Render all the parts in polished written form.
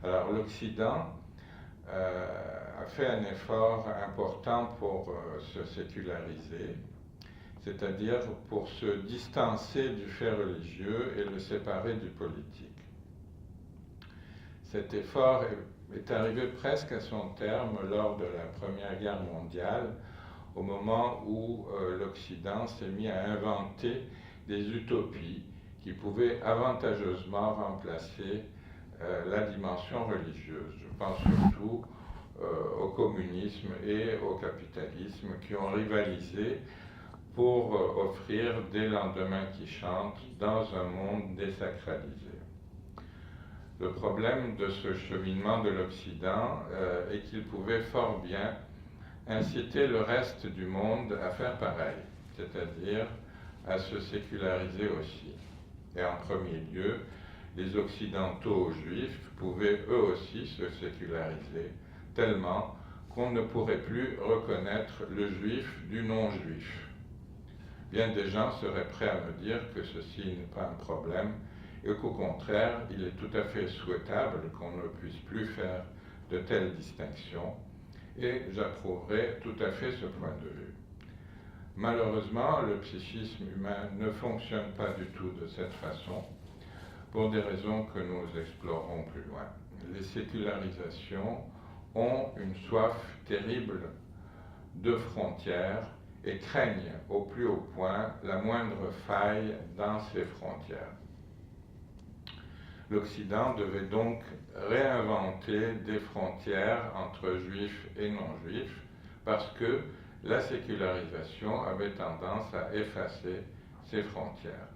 Alors l'Occident a fait un effort important pour se séculariser, c'est-à-dire pour se distancer du fait religieux et le séparer du politique. Cet effort est arrivé presque à son terme lors de la Première Guerre mondiale, au moment où l'Occident s'est mis à inventer des utopies qui pouvaient avantageusement remplacer la dimension religieuse. Je pense surtout au communisme et au capitalisme qui ont rivalisé pour offrir des lendemains qui chantent dans un monde désacralisé. Le problème de ce cheminement de l'Occident est qu'il pouvait fort bien inciter le reste du monde à faire pareil, c'est-à-dire à se séculariser aussi. Et en premier lieu, les Occidentaux juifs pouvaient eux aussi se séculariser, tellement qu'on ne pourrait plus reconnaître le juif du non-juif. Bien des gens seraient prêts à me dire que ceci n'est pas un problème et qu'au contraire, il est tout à fait souhaitable qu'on ne puisse plus faire de telles distinctions, et j'approuverai tout à fait ce point de vue. Malheureusement, le psychisme humain ne fonctionne pas du tout de cette façon, pour des raisons que nous explorerons plus loin. Les sécularisations ont une soif terrible de frontières et craignent au plus haut point la moindre faille dans ces frontières. L'Occident devait donc réinventer des frontières entre juifs et non-juifs parce que la sécularisation avait tendance à effacer ces frontières.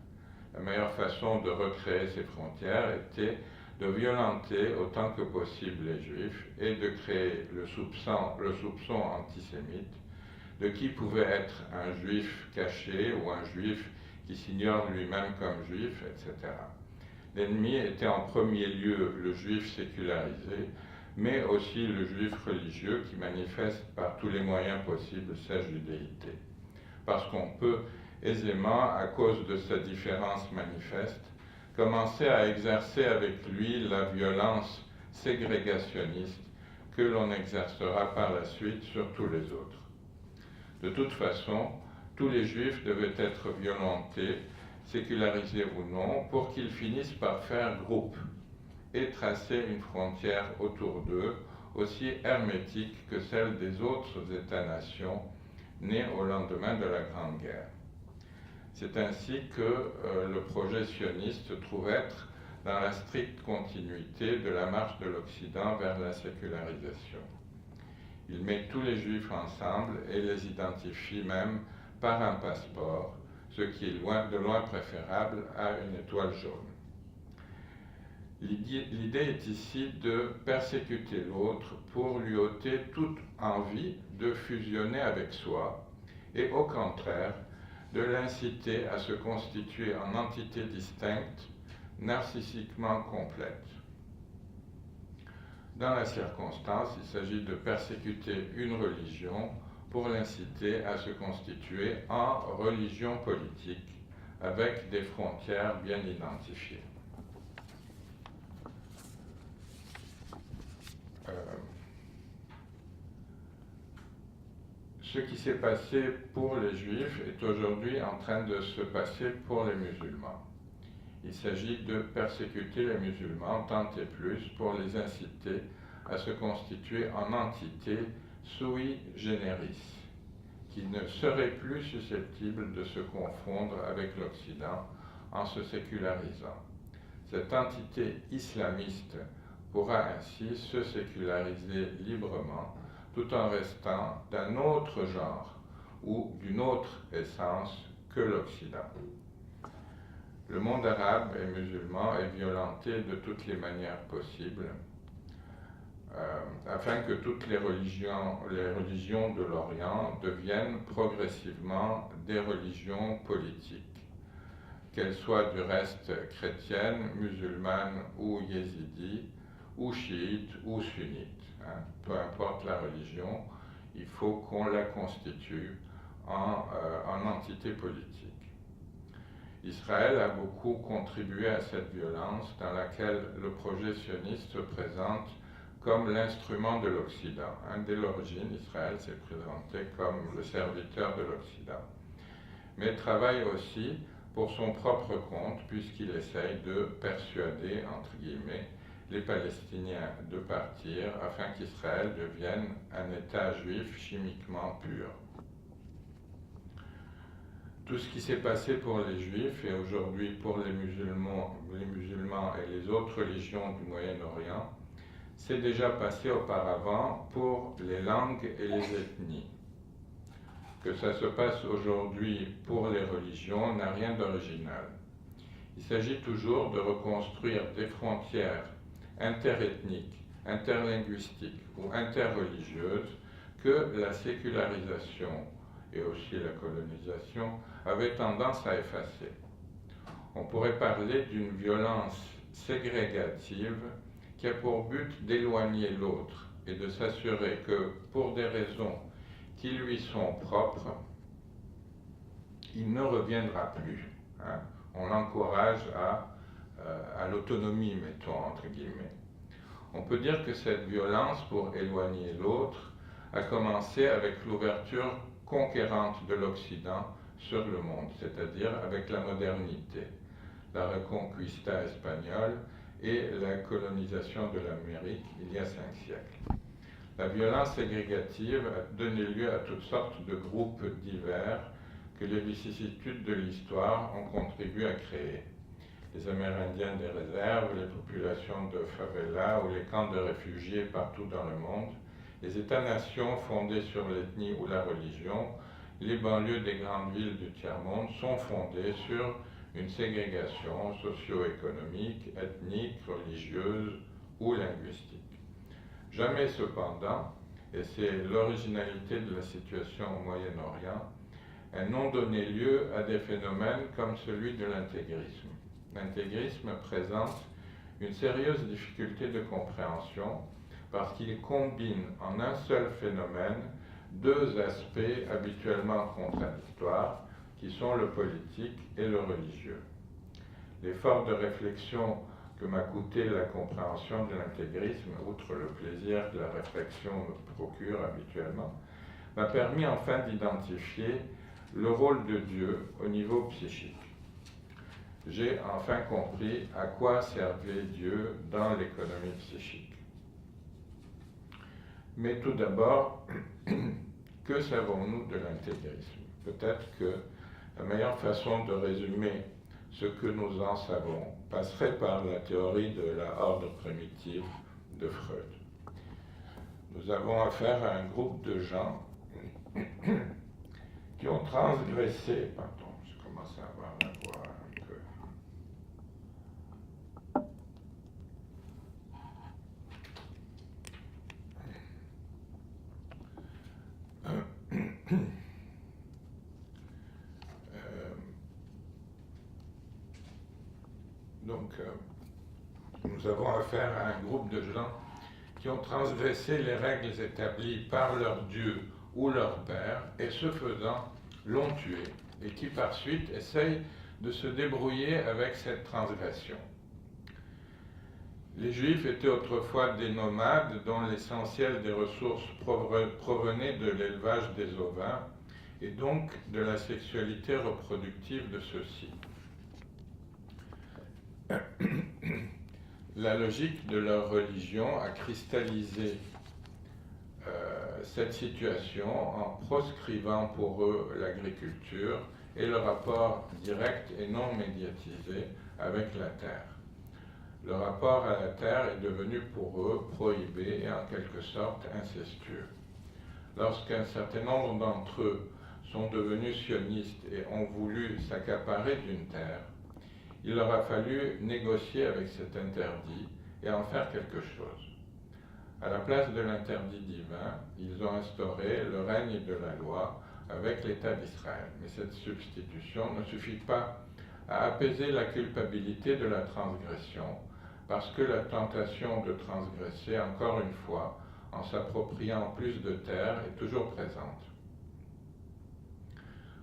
La meilleure façon de recréer ces frontières était de violenter autant que possible les juifs et de créer le soupçon antisémite de qui pouvait être un juif caché ou un juif qui s'ignore lui-même comme juif, etc. L'ennemi était en premier lieu le juif sécularisé, mais aussi le juif religieux qui manifeste par tous les moyens possibles sa judéité. Parce qu'on peut aisément, à cause de sa différence manifeste, commencer à exercer avec lui la violence ségrégationniste que l'on exercera par la suite sur tous les autres. De toute façon, tous les juifs devaient être violentés, sécularisés ou non, pour qu'ils finissent par faire groupe et tracer une frontière autour d'eux aussi hermétique que celle des autres États-nations nés au lendemain de la Grande Guerre. C'est ainsi que le projet sioniste trouve être dans la stricte continuité de la marche de l'Occident vers la sécularisation. Il met tous les juifs ensemble et les identifie même par un passeport, ce qui est de loin préférable à une étoile jaune. L'idée est ici de persécuter l'autre pour lui ôter toute envie de fusionner avec soi et au contraire de l'inciter à se constituer en entité distincte, narcissiquement complète. Dans la circonstance, il s'agit de persécuter une religion pour l'inciter à se constituer en religion politique avec des frontières bien identifiées. Ce qui s'est passé pour les Juifs est aujourd'hui en train de se passer pour les musulmans. Il s'agit de persécuter les musulmans tant et plus pour les inciter à se constituer en entité sui generis, qui ne serait plus susceptible de se confondre avec l'Occident en se sécularisant. Cette entité islamiste pourra ainsi se séculariser librement tout en restant d'un autre genre ou d'une autre essence que l'Occident. Le monde arabe et musulman est violenté de toutes les manières possibles afin que toutes les religions de l'Orient deviennent progressivement des religions politiques, qu'elles soient du reste chrétiennes, musulmanes ou yézidis, ou chiites ou sunnites. Peu importe la religion, il faut qu'on la constitue en entité politique. Israël a beaucoup contribué à cette violence dans laquelle le projet sioniste se présente comme l'instrument de l'Occident. Dès l'origine, Israël s'est présenté comme le serviteur de l'Occident, mais travaille aussi pour son propre compte, puisqu'il essaye de persuader, entre guillemets, les Palestiniens de partir afin qu'Israël devienne un État juif chimiquement pur. Tout ce qui s'est passé pour les Juifs et aujourd'hui pour les musulmans et les autres religions du Moyen-Orient s'est déjà passé auparavant pour les langues et les ethnies. Que ça se passe aujourd'hui pour les religions n'a rien d'original. Il s'agit toujours de reconstruire des frontières interethniques, interlinguistiques ou interreligieuses que la sécularisation et aussi la colonisation avaient tendance à effacer. On pourrait parler d'une violence ségrégative qui a pour but d'éloigner l'autre et de s'assurer que, pour des raisons qui lui sont propres, il ne reviendra plus. On l'encourage à l'autonomie, mettons, entre guillemets. On peut dire que cette violence pour éloigner l'autre a commencé avec l'ouverture conquérante de l'Occident sur le monde, c'est-à-dire avec la modernité, la Reconquista espagnole et la colonisation de l'Amérique il y a 5 siècles. La violence ségrégative a donné lieu à toutes sortes de groupes divers que les vicissitudes de l'histoire ont contribué à créer. Les Amérindiens des réserves, les populations de favelas ou les camps de réfugiés partout dans le monde, les États-nations fondés sur l'ethnie ou la religion, les banlieues des grandes villes du tiers-monde sont fondées sur une ségrégation socio-économique, ethnique, religieuse ou linguistique. Jamais cependant, et c'est l'originalité de la situation au Moyen-Orient, elles n'ont donné lieu à des phénomènes comme celui de l'intégrisme. L'intégrisme présente une sérieuse difficulté de compréhension parce qu'il combine en un seul phénomène deux aspects habituellement contradictoires qui sont le politique et le religieux. L'effort de réflexion que m'a coûté la compréhension de l'intégrisme, outre le plaisir que la réflexion me procure habituellement, m'a permis enfin d'identifier le rôle de Dieu au niveau psychique. J'ai enfin compris à quoi servait Dieu dans l'économie psychique. Mais tout d'abord, que savons-nous de l'intégrisme? Peut-être que la meilleure façon de résumer ce que nous en savons passerait par la théorie de la horde primitive de Freud. Nous avons affaire à un groupe de gens qui ont transgressé, pardon, je commence à avoir la voix un peu. Nous avons affaire à un groupe de gens qui ont transgressé les règles établies par leur Dieu ou leur Père, et ce faisant, l'ont tué, et qui par suite essayent de se débrouiller avec cette transgression. Les Juifs étaient autrefois des nomades dont l'essentiel des ressources provenait de l'élevage des ovins, et donc de la sexualité reproductive de ceux-ci. La logique de leur religion a cristallisé cette situation en proscrivant pour eux l'agriculture et le rapport direct et non médiatisé avec la terre. Le rapport à la terre est devenu pour eux prohibé et en quelque sorte incestueux. Lorsqu'un certain nombre d'entre eux sont devenus sionistes et ont voulu s'accaparer d'une terre, il leur a fallu négocier avec cet interdit et en faire quelque chose. À la place de l'interdit divin, ils ont instauré le règne de la loi avec l'État d'Israël. Mais cette substitution ne suffit pas à apaiser la culpabilité de la transgression, parce que la tentation de transgresser, encore une fois, en s'appropriant plus de terre, est toujours présente.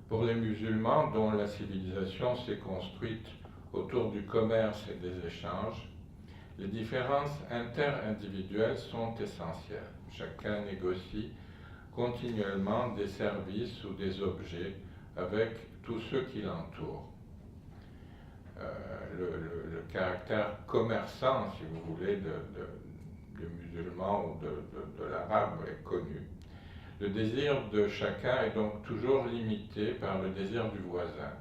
Pour les musulmans, dont la civilisation s'est construite autour du commerce et des échanges, les différences interindividuelles sont essentielles. Chacun négocie continuellement des services ou des objets avec tous ceux qui l'entourent. Le caractère commerçant, si vous voulez, du musulman ou de l'arabe est connu. Le désir de chacun est donc toujours limité par le désir du voisin.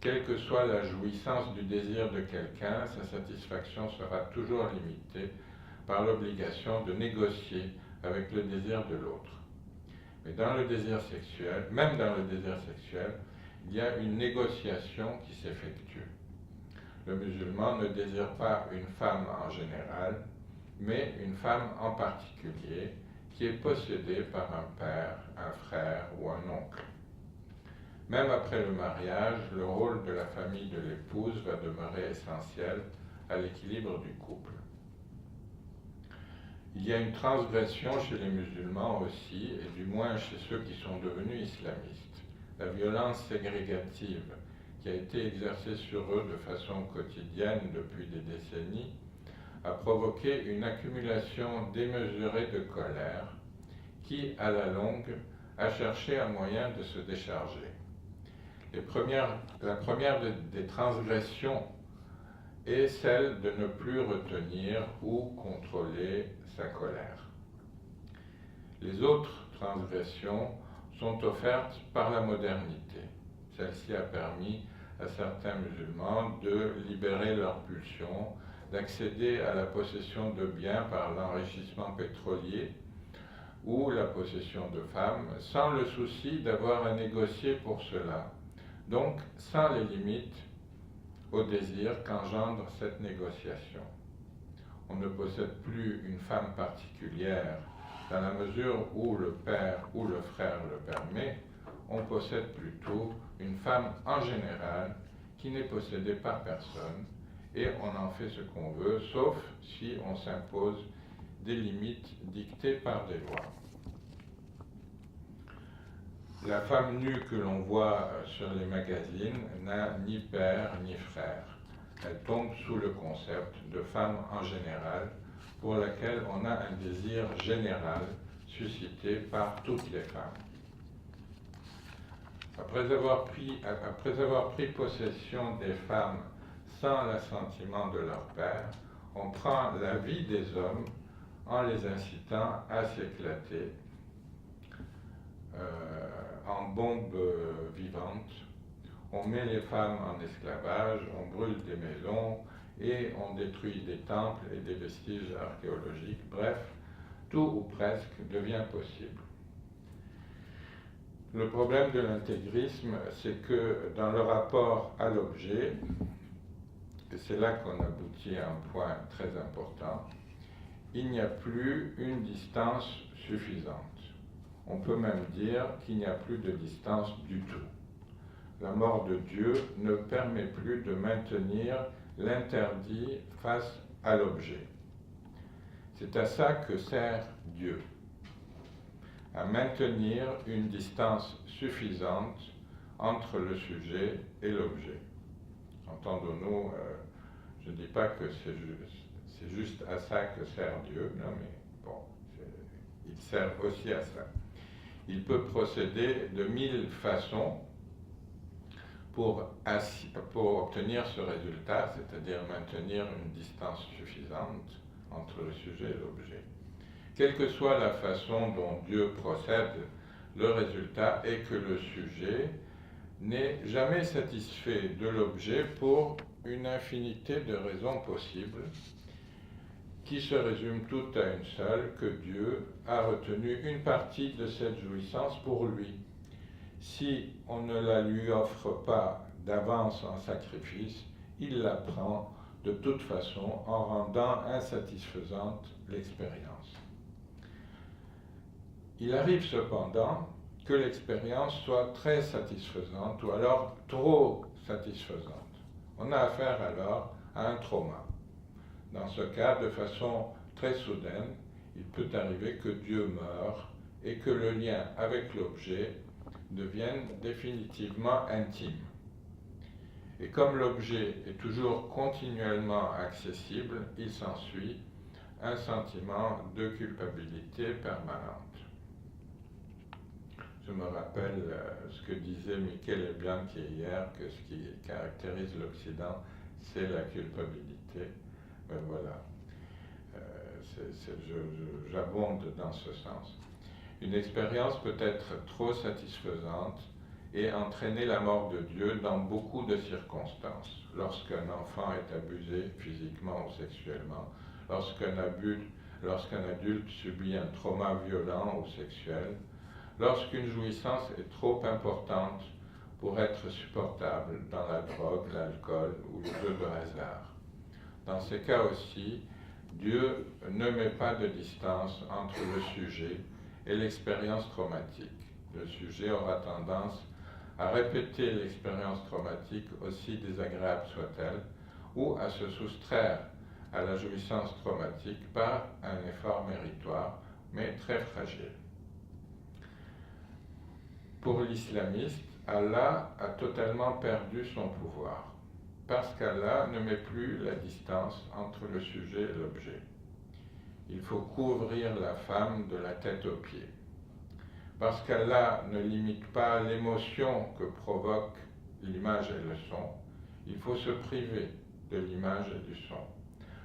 Quelle que soit la jouissance du désir de quelqu'un, sa satisfaction sera toujours limitée par l'obligation de négocier avec le désir de l'autre. Mais dans le désir sexuel, même dans le désir sexuel, il y a une négociation qui s'effectue. Le musulman ne désire pas une femme en général, mais une femme en particulier, qui est possédée par un père, un frère ou un oncle. Même après le mariage, le rôle de la famille de l'épouse va demeurer essentiel à l'équilibre du couple. Il y a une transgression chez les musulmans aussi, et du moins chez ceux qui sont devenus islamistes. La violence ségrégative qui a été exercée sur eux de façon quotidienne depuis des décennies a provoqué une accumulation démesurée de colère qui, à la longue, a cherché un moyen de se décharger. La première des transgressions est celle de ne plus retenir ou contrôler sa colère. Les autres transgressions sont offertes par la modernité. Celle-ci a permis à certains musulmans de libérer leurs pulsions, d'accéder à la possession de biens par l'enrichissement pétrolier ou la possession de femmes, sans le souci d'avoir à négocier pour cela, donc sans les limites au désir qu'engendre cette négociation. On ne possède plus une femme particulière dans la mesure où le père ou le frère le permet, on possède plutôt une femme en général qui n'est possédée par personne et on en fait ce qu'on veut, sauf si on s'impose des limites dictées par des lois. La femme nue que l'on voit sur les magazines n'a ni père ni frère. Elle tombe sous le concept de femme en général, pour laquelle on a un désir général suscité par toutes les femmes. Après avoir pris possession des femmes sans l'assentiment de leur père, on prend la vie des hommes en les incitant à s'éclater en bombes vivantes. On met les femmes en esclavage, on brûle des maisons et on détruit des temples et des vestiges archéologiques. Bref, tout ou presque devient possible. Le problème de l'intégrisme, c'est que dans le rapport à l'objet, et c'est là qu'on aboutit à un point très important, il n'y a plus une distance suffisante. On peut même dire qu'il n'y a plus de distance du tout. La mort de Dieu ne permet plus de maintenir l'interdit face à l'objet. C'est à ça que sert Dieu, à maintenir une distance suffisante entre le sujet et l'objet. Entendons-nous, je ne dis pas que c'est juste à ça que sert Dieu, non mais bon, il sert aussi à ça. Il peut procéder de 1000 façons pour obtenir ce résultat, c'est-à-dire maintenir une distance suffisante entre le sujet et l'objet. Quelle que soit la façon dont Dieu procède, le résultat est que le sujet n'est jamais satisfait de l'objet pour une infinité de raisons possibles, qui se résument toutes à une seule, que Dieu a retenu une partie de cette jouissance pour lui. Si on ne la lui offre pas d'avance en sacrifice, il la prend de toute façon en rendant insatisfaisante l'expérience. Il arrive cependant que l'expérience soit très satisfaisante ou alors trop satisfaisante. On a affaire alors à un trauma. Dans ce cas, de façon très soudaine, il peut arriver que Dieu meure et que le lien avec l'objet deviennent définitivement intimes. Et comme l'objet est toujours continuellement accessible, il s'ensuit un sentiment de culpabilité permanente. Je me rappelle ce que disait Michele Bianchi hier, que ce qui caractérise l'Occident, c'est la culpabilité. Mais voilà, j'abonde dans ce sens. Une expérience peut être trop satisfaisante et entraîner la mort de Dieu dans beaucoup de circonstances. Lorsqu'un enfant est abusé physiquement ou sexuellement, lorsqu'un adulte subit un trauma violent ou sexuel, lorsqu'une jouissance est trop importante pour être supportable dans la drogue, l'alcool ou le jeu de hasard. Dans ces cas aussi, Dieu ne met pas de distance entre le sujet et l'expérience traumatique. Le sujet aura tendance à répéter l'expérience traumatique, aussi désagréable soit-elle, ou à se soustraire à la jouissance traumatique par un effort méritoire, mais très fragile. Pour l'islamiste, Allah a totalement perdu son pouvoir, parce qu'Allah ne met plus la distance entre le sujet et l'objet. Il faut couvrir la femme de la tête aux pieds. Parce qu'Allah ne limite pas l'émotion que provoque l'image et le son, il faut se priver de l'image et du son.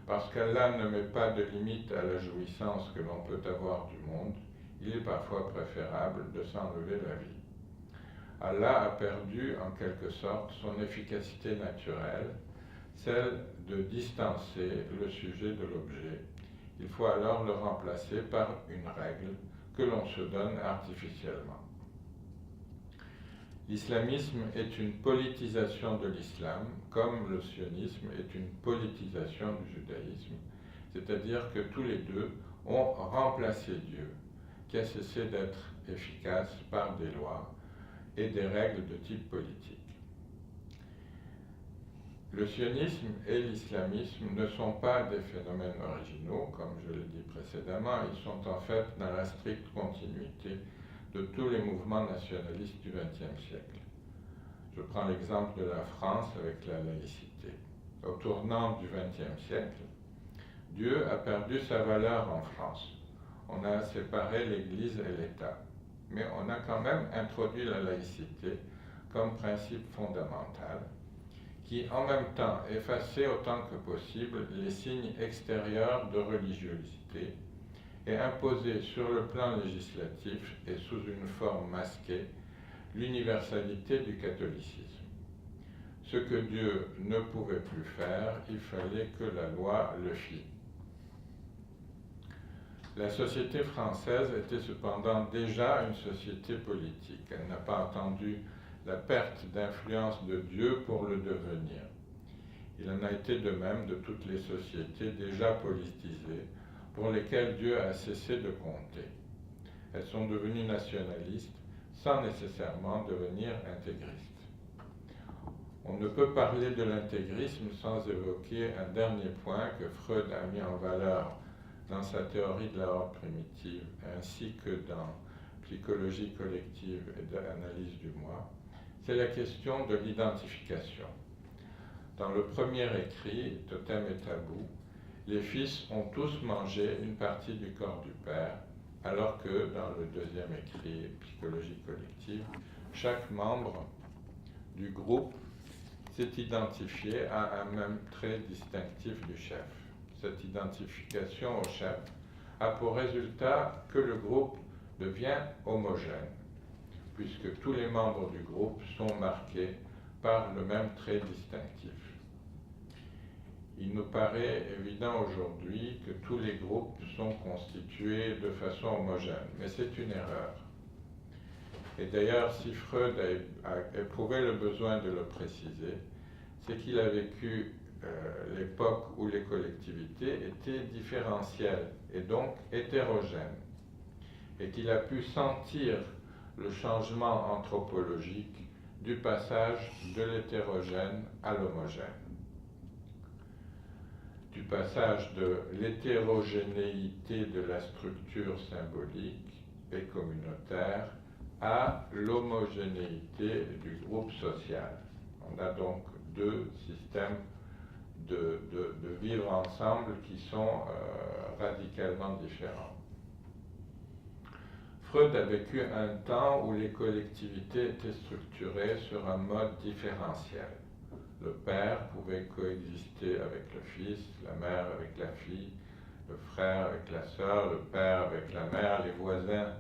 Parce qu'Allah ne met pas de limite à la jouissance que l'on peut avoir du monde, il est parfois préférable de s'enlever la vie. Allah a perdu en quelque sorte son efficacité naturelle, celle de distancer le sujet de l'objet. Il faut alors le remplacer par une règle que l'on se donne artificiellement. L'islamisme est une politisation de l'islam, comme le sionisme est une politisation du judaïsme, c'est-à-dire que tous les deux ont remplacé Dieu, qui a cessé d'être efficace par des lois et des règles de type politique. Le sionisme et l'islamisme ne sont pas des phénomènes originaux, comme je l'ai dit précédemment, ils sont en fait dans la stricte continuité de tous les mouvements nationalistes du XXe siècle. Je prends l'exemple de la France avec la laïcité. Au tournant du XXe siècle, Dieu a perdu sa valeur en France. On a séparé l'Église et l'État, mais on a quand même introduit la laïcité comme principe fondamental, qui en même temps effaçait autant que possible les signes extérieurs de religiosité et imposait sur le plan législatif et sous une forme masquée l'universalité du catholicisme. Ce que Dieu ne pouvait plus faire, il fallait que la loi le fît. La société française était cependant déjà une société politique. Elle n'a pas attendu la perte d'influence de Dieu pour le devenir. Il en a été de même de toutes les sociétés déjà politisées, pour lesquelles Dieu a cessé de compter. Elles sont devenues nationalistes sans nécessairement devenir intégristes. On ne peut parler de l'intégrisme sans évoquer un dernier point que Freud a mis en valeur dans sa théorie de la horde primitive, ainsi que dans Psychologie collective et de l'analyse du moi, c'est la question de l'identification. Dans le premier écrit, Totem et Tabou, les fils ont tous mangé une partie du corps du père, alors que dans le deuxième écrit, Psychologie collective, chaque membre du groupe s'est identifié à un même trait distinctif du chef. Cette identification au chef a pour résultat que le groupe devient homogène, puisque tous les membres du groupe sont marqués par le même trait distinctif. Il nous paraît évident aujourd'hui que tous les groupes sont constitués de façon homogène, mais c'est une erreur. Et d'ailleurs, si Freud a éprouvé le besoin de le préciser, c'est qu'il a vécu l'époque où les collectivités étaient différentielles et donc hétérogènes, et qu'il a pu sentir le changement anthropologique du passage de l'hétérogène à l'homogène, du passage de l'hétérogénéité de la structure symbolique et communautaire à l'homogénéité du groupe social. On a donc deux systèmes de vivre ensemble qui sont radicalement différents. Freud a vécu un temps où les collectivités étaient structurées sur un mode différentiel. Le père pouvait coexister avec le fils, la mère avec la fille, le frère avec la sœur, le père avec la mère, les voisins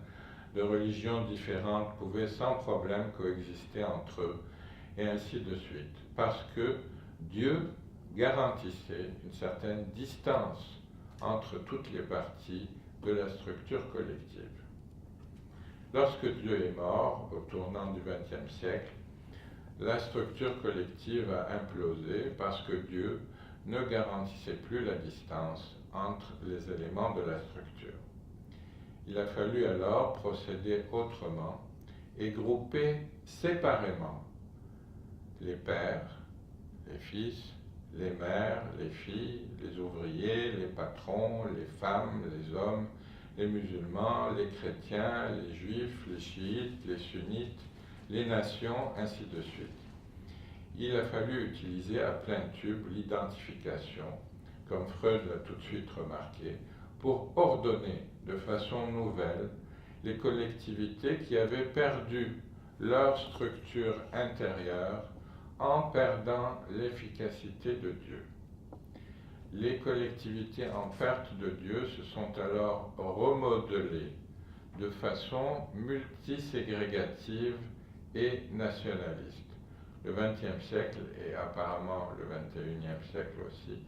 de religions différentes pouvaient sans problème coexister entre eux, et ainsi de suite, parce que Dieu garantissait une certaine distance entre toutes les parties de la structure collective. Lorsque Dieu est mort, au tournant du XXe siècle, la structure collective a implosé parce que Dieu ne garantissait plus la distance entre les éléments de la structure. Il a fallu alors procéder autrement et grouper séparément les pères, les fils, les mères, les filles, les ouvriers, les patrons, les femmes, les hommes, les musulmans, les chrétiens, les juifs, les chiites, les sunnites, les nations, ainsi de suite. Il a fallu utiliser à plein tube l'identification, comme Freud l'a tout de suite remarqué, pour ordonner de façon nouvelle les collectivités qui avaient perdu leur structure intérieure en perdant l'efficacité de Dieu. Les collectivités en perte de Dieu se sont alors remodelées de façon multiségrégative et nationaliste. Le XXe siècle et apparemment le XXIe siècle aussi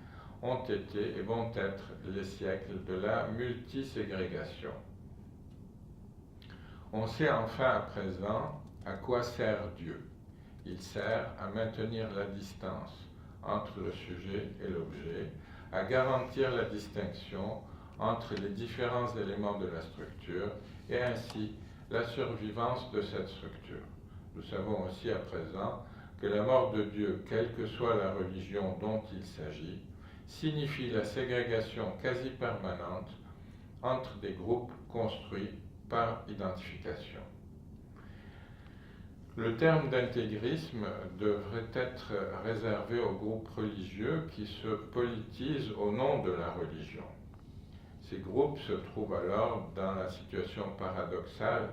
ont été et vont être les siècles de la multiségrégation. On sait enfin à présent à quoi sert Dieu. Il sert à maintenir la distance entre le sujet et l'objet, à garantir la distinction entre les différents éléments de la structure et ainsi la survivance de cette structure. Nous savons aussi à présent que la mort de Dieu, quelle que soit la religion dont il s'agit, signifie la ségrégation quasi permanente entre des groupes construits par identification. Le terme d'intégrisme devrait être réservé aux groupes religieux qui se politisent au nom de la religion. Ces groupes se trouvent alors dans la situation paradoxale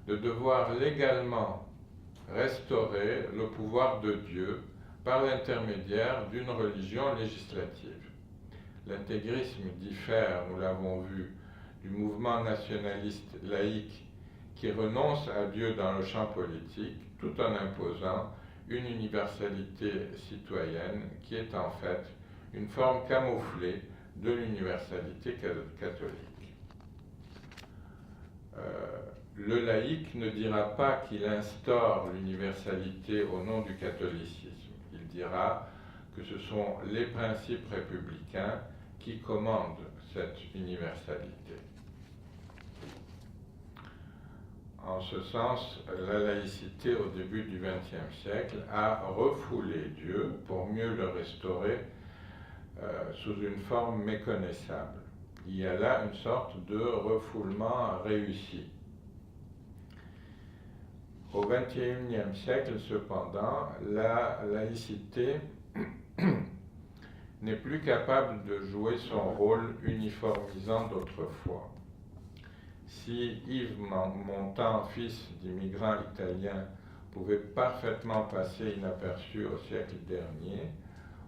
de devoir légalement restaurer le pouvoir de Dieu par l'intermédiaire d'une religion législative. L'intégrisme diffère, nous l'avons vu, du mouvement nationaliste laïque qui renonce à Dieu dans le champ politique tout en imposant une universalité citoyenne qui est en fait une forme camouflée de l'universalité catholique. Le laïc ne dira pas qu'il instaure l'universalité au nom du catholicisme. Il dira que ce sont les principes républicains qui commandent cette universalité. En ce sens, la laïcité au début du XXe siècle a refoulé Dieu pour mieux le restaurer sous une forme méconnaissable. Il y a là une sorte de refoulement réussi. Au XXIe siècle, cependant, la laïcité n'est plus capable de jouer son rôle uniformisant d'autrefois. Si Yves Montand, fils d'immigrants italiens, pouvait parfaitement passer inaperçu au siècle dernier,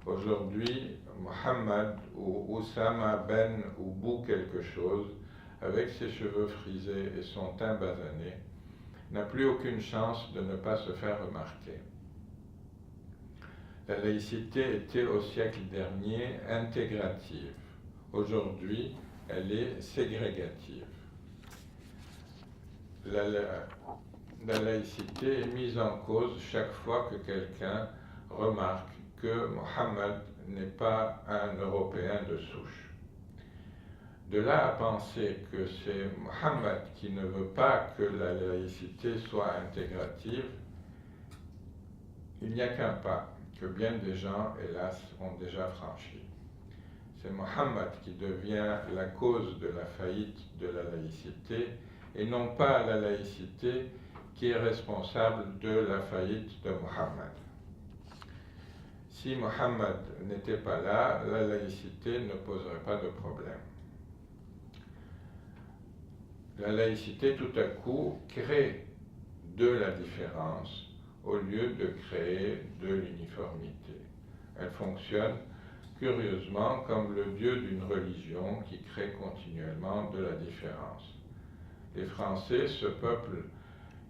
aujourd'hui, Mohammed ou Oussama Ben ou Bou quelque chose, avec ses cheveux frisés et son teint basané, n'a plus aucune chance de ne pas se faire remarquer. La laïcité était au siècle dernier intégrative. Aujourd'hui, elle est ségrégative. La laïcité est mise en cause chaque fois que quelqu'un remarque que Mohammed n'est pas un Européen de souche. De là à penser que c'est Mohammed qui ne veut pas que la laïcité soit intégrative, il n'y a qu'un pas que bien des gens, hélas, ont déjà franchi. C'est Mohammed qui devient la cause de la faillite de la laïcité et non pas la laïcité qui est responsable de la faillite de Mohammed. Si Mohammed n'était pas là, la laïcité ne poserait pas de problème. La laïcité, tout à coup, crée de la différence au lieu de créer de l'uniformité. Elle fonctionne curieusement comme le Dieu d'une religion qui crée continuellement de la différence. Les Français, ce peuple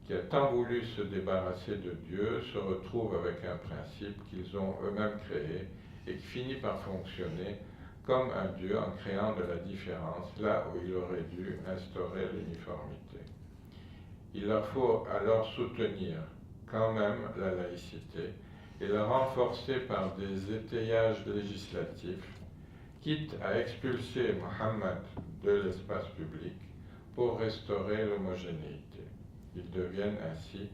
qui a tant voulu se débarrasser de Dieu, se retrouve avec un principe qu'ils ont eux-mêmes créé et qui finit par fonctionner comme un Dieu en créant de la différence là où il aurait dû instaurer l'uniformité. Il leur faut alors soutenir quand même la laïcité et la renforcer par des étayages législatifs, quitte à expulser Mohammed de l'espace public pour restaurer l'homogénéité. Ils deviennent ainsi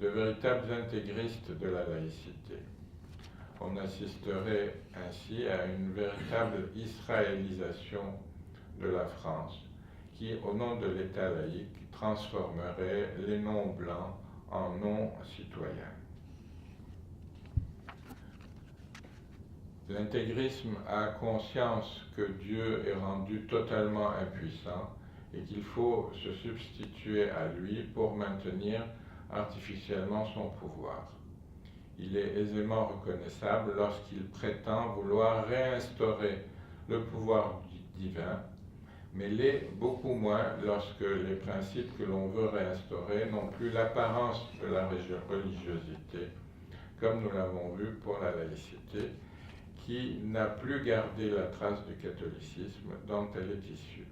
de véritables intégristes de la laïcité. On assisterait ainsi à une véritable israélisation de la France, qui, au nom de l'État laïque, transformerait les non-blancs en non-citoyens. L'intégrisme a conscience que Dieu est rendu totalement impuissant et qu'il faut se substituer à lui pour maintenir artificiellement son pouvoir. Il est aisément reconnaissable lorsqu'il prétend vouloir réinstaurer le pouvoir divin, mais l'est beaucoup moins lorsque les principes que l'on veut réinstaurer n'ont plus l'apparence de la religiosité, comme nous l'avons vu pour la laïcité, qui n'a plus gardé la trace du catholicisme dont elle est issue.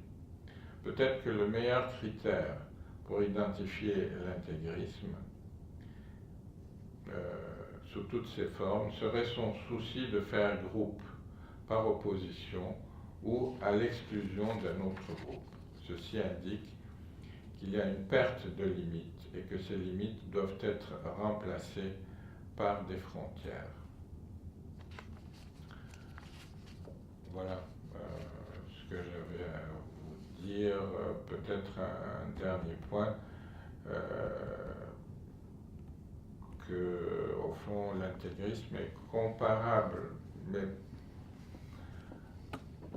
Peut-être que le meilleur critère pour identifier l'intégrisme sous toutes ses formes serait son souci de faire groupe par opposition ou à l'exclusion d'un autre groupe. Ceci indique qu'il y a une perte de limites et que ces limites doivent être remplacées par des frontières. Voilà ce que j'avais à vous dire. Peut-être un dernier point, que au fond l'intégrisme est comparable, mais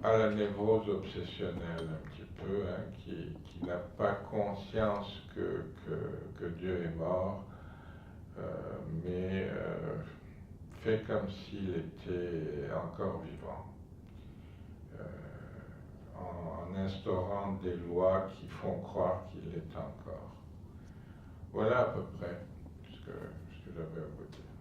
à la névrose obsessionnelle un petit peu, hein, qui n'a pas conscience que Dieu est mort, mais fait comme s'il était encore vivant, en instaurant des lois qui font croire qu'il est encore. Voilà à peu près ce que j'avais à vous dire.